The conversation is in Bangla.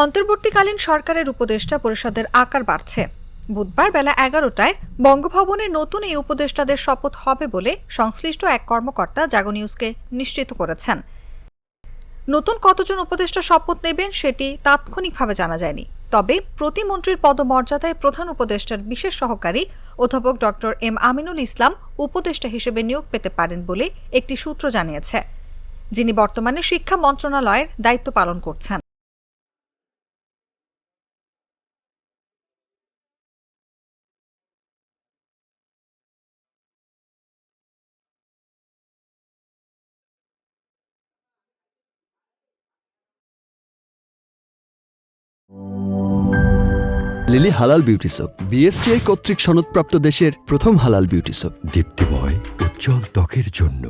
অন্তর্বর্তীকালীন সরকারের উপদেষ্টা পরিষদের আকার বাড়ছে। বুধবার বেলা 11টায় বঙ্গভবনে নতুন এই উপদেষ্টাদের শপথ হবে বলে সংশ্লিষ্ট এক কর্মকর্তা জাগো নিউজকে নিশ্চিত করেছেন। নতুন কতজন উপদেষ্টা শপথ নেবেন সেটি তাৎক্ষণিকভাবে জানা যায়নি, তবে প্রতিমন্ত্রীর পদমর্যাদায় প্রধান উপদেষ্টার বিশেষ সহকারী অধ্যাপক ডক্টর এম আমিনুল ইসলাম উপদেষ্টা হিসেবে নিয়োগ পেতে পারেন বলে একটি সূত্র জানিয়েছে, যিনি বর্তমানে শিক্ষা মন্ত্রণালয়ের দায়িত্ব পালন করছেন। লিলি হালাল বিউটি সোপ, বিএসটিআই কর্তৃক সনদপ্রাপ্ত দেশের প্রথম হালাল বিউটি সোপ। দীপ্তিময় উজ্জ্বল ত্বকের জন্য।